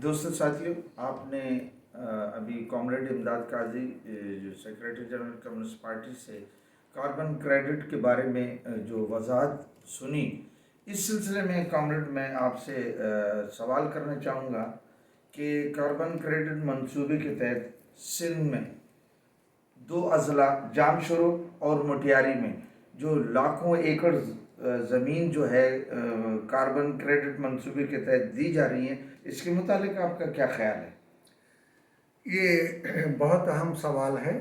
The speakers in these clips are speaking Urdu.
دوستو ساتھیوں، آپ نے ابھی کامریڈ امداد قاضی جو سیکریٹری جنرل کمیونسٹ پارٹی سے کاربن کریڈٹ کے بارے میں جو وضاحت سنی، اس سلسلے میں کامریڈ میں آپ سے سوال کرنا چاہوں گا کہ کاربن کریڈٹ منصوبے کے تحت سندھ میں دو اضلاع جام شروع اور مٹیاری میں جو لاکھوں ایکڑ زمین جو ہے کاربن کریڈٹ منصوبے کے تحت دی جا رہی ہیں، اس کے متعلق آپ کا کیا خیال ہے؟ یہ بہت اہم سوال ہے،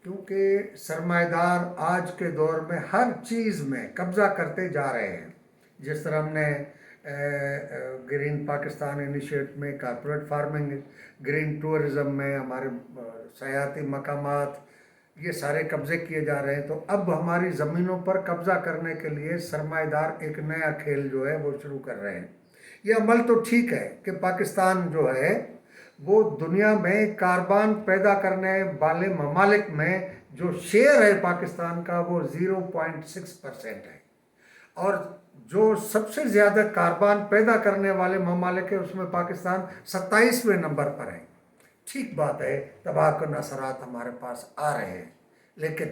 کیونکہ سرمایہ دار آج کے دور میں ہر چیز میں قبضہ کرتے جا رہے ہیں۔ جس طرح ہم نے گرین پاکستان انیشیٹ میں کارپوریٹ فارمنگ، گرین ٹورزم میں ہمارے سیاحتی مقامات، یہ سارے قبضے کیے جا رہے ہیں، تو اب ہماری زمینوں پر قبضہ کرنے کے لیے سرمایہ دار ایک نیا کھیل جو ہے وہ شروع کر رہے ہیں۔ یہ عمل تو ٹھیک ہے کہ پاکستان جو ہے وہ دنیا میں کاربن پیدا کرنے والے ممالک میں جو شیئر ہے پاکستان کا وہ 0.6% ہے، اور جو سب سے زیادہ کاربن پیدا کرنے والے ممالک ہے اس میں پاکستان 27ویں نمبر پر ہے۔ ٹھیک بات ہے، تباہ کن اثرات ہمارے پاس آ رہے ہیں، لیکن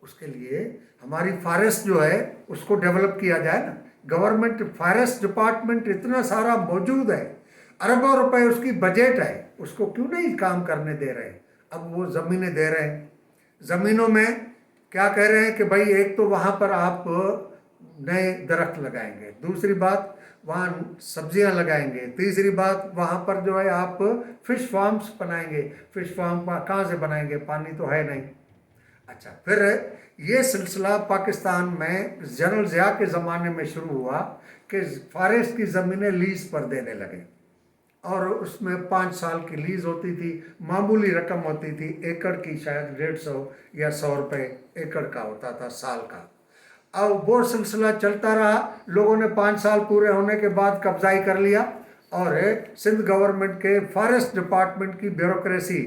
اس کے لیے ہماری فارسٹ جو ہے اس کو ڈیولپ کیا جائے نا۔ گورنمنٹ فارسٹ ڈپارٹمنٹ اتنا سارا موجود ہے، اربوں روپے اس کی بجٹ ہے، اس کو کیوں نہیں کام کرنے دے رہے؟ اب وہ زمینیں دے رہے ہیں، زمینوں میں کیا کہہ رہے ہیں کہ بھائی ایک تو وہاں پر آپ نئے درخت لگائیں گے، دوسری بات وہاں سبزیاں لگائیں گے، تیسری بات وہاں پر جو ہے آپ فش فارمز بنائیں گے۔ فش فارم کہاں سے بنائیں گے؟ پانی تو ہے نہیں۔ اچھا، پھر یہ سلسلہ پاکستان میں جنرل ضیاء کے زمانے میں شروع ہوا کہ فارسٹ کی زمینیں لیز پر دینے لگے، اور اس میں 5 سال کی لیز ہوتی تھی، معمولی رقم ہوتی تھی، ایکڑ کی شاید 150 یا 100 روپے ایکڑ کا ہوتا تھا سال کا۔ اب وہ سلسلہ چلتا رہا، لوگوں نے 5 سال پورے ہونے کے بعد قبضائی کر لیا، اور سندھ گورنمنٹ کے فارسٹ ڈپارٹمنٹ کی بیوروکریسی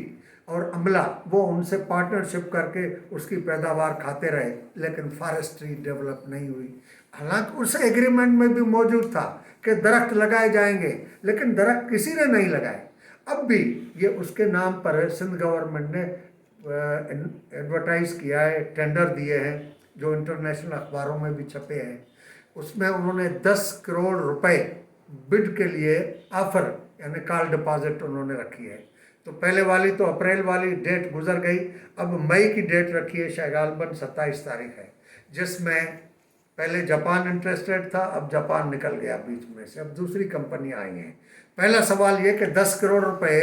اور عملہ وہ ان سے پارٹنرشپ کر کے اس کی پیداوار کھاتے رہے، لیکن فارسٹری ڈیولپ نہیں ہوئی۔ حالانکہ اس ایگریمنٹ میں بھی موجود تھا کہ درخت لگائے جائیں گے، لیکن درخت کسی نے نہیں لگائے۔ اب بھی یہ اس کے نام پر سندھ گورنمنٹ نے ایڈورٹائز کیا ہے، ٹینڈر دیے ہیں جو انٹرنیشنل اخباروں میں بھی چھپے ہیں۔ اس میں انہوں نے 10 کروڑ روپے بڈ کے لیے آفر یعنی کال ڈپازٹ انہوں نے رکھی ہے۔ تو پہلے والی تو اپریل والی ڈیٹ گزر گئی، اب مئی کی ڈیٹ رکھی ہے، شاید غالباً 27 تاریخ ہے، جس میں پہلے جاپان انٹرسٹڈ تھا، اب جاپان نکل گیا بیچ میں سے، اب دوسری کمپنی آئی ہیں۔ پہلا سوال یہ کہ 10 کروڑ روپے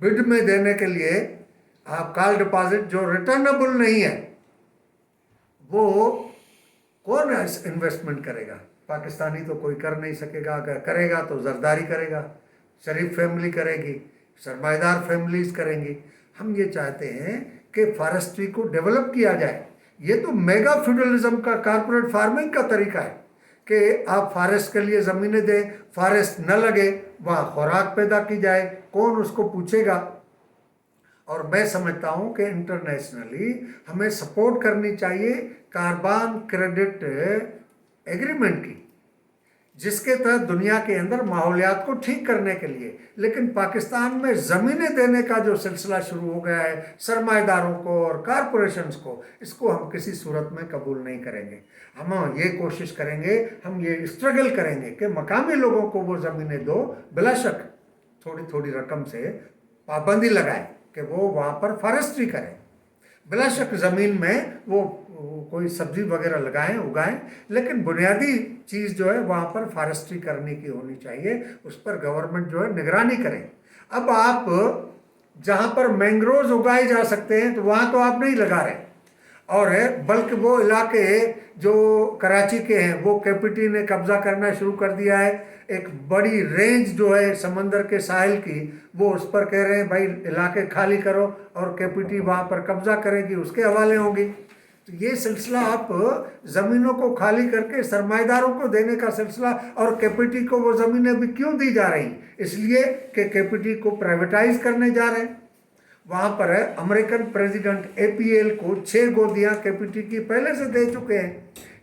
بڈ میں دینے کے لیے آپ کال ڈپازٹ جو ریٹرنبل نہیں ہے، وہ کون انویسٹمنٹ کرے گا؟ پاکستانی تو کوئی کر نہیں سکے گا، اگر کرے گا تو زرداری کرے گا، شریف فیملی کرے گی، سرمایہ دار فیملیز کریں گی۔ ہم یہ چاہتے ہیں کہ فارسٹری کو ڈیولپ کیا جائے۔ یہ تو میگا فیوڈلزم کا کارپوریٹ فارمنگ کا طریقہ ہے کہ آپ فارسٹ کے لیے زمینیں دیں، فارسٹ نہ لگے، وہاں خوراک پیدا کی جائے، کون اس کو پوچھے گا؟ اور میں سمجھتا ہوں کہ انٹرنیشنلی ہمیں سپورٹ کرنی چاہیے کاربن کریڈٹ ایگریمنٹ کی، جس کے تحت دنیا کے اندر ماحولیات کو ٹھیک کرنے کے لیے، لیکن پاکستان میں زمینیں دینے کا جو سلسلہ شروع ہو گیا ہے سرمایہ داروں کو اور کارپوریشنز کو، اس کو ہم کسی صورت میں قبول نہیں کریں گے۔ ہم یہ کوشش کریں گے، ہم یہ اسٹرگل کریں گے کہ مقامی لوگوں کو وہ زمینیں دو، بلا شک تھوڑی تھوڑی رقم سے پابندی لگائیں کہ وہ وہاں پر فارسٹری کریں، بلا شک زمین میں وہ کوئی سبزی وغیرہ لگائیں، اگائیں، لیکن بنیادی چیز جو ہے وہاں پر فارسٹری کرنے کی ہونی چاہیے، اس پر گورنمنٹ جو ہے نگرانی کریں۔ اب آپ جہاں پر مینگروز اگائے جا سکتے ہیں تو وہاں تو آپ نہیں لگا رہے، اور بلکہ وہ علاقے جو کراچی کے ہیں وہ کے پی ٹی نے قبضہ کرنا شروع کر دیا ہے، ایک بڑی رینج جو ہے سمندر کے ساحل کی، وہ اس پر کہہ رہے ہیں بھائی علاقے خالی کرو، اور کے پی ٹی وہاں پر قبضہ کرے گی، اس کے حوالے ہوں گی۔ تو یہ سلسلہ آپ زمینوں کو خالی کر کے سرمایہ داروں کو دینے کا سلسلہ، اور کے پی ٹی کو وہ زمینیں بھی کیوں دی جا رہی ہیں؟ اس لیے کہ کے پی ٹی کو پرائیویٹائز کرنے جا رہے ہیں۔ وہاں پر امریکن پریزیڈنٹ اے پی ایل کو 6 گودیاں کے پی ٹی کی پہلے سے دے چکے ہیں۔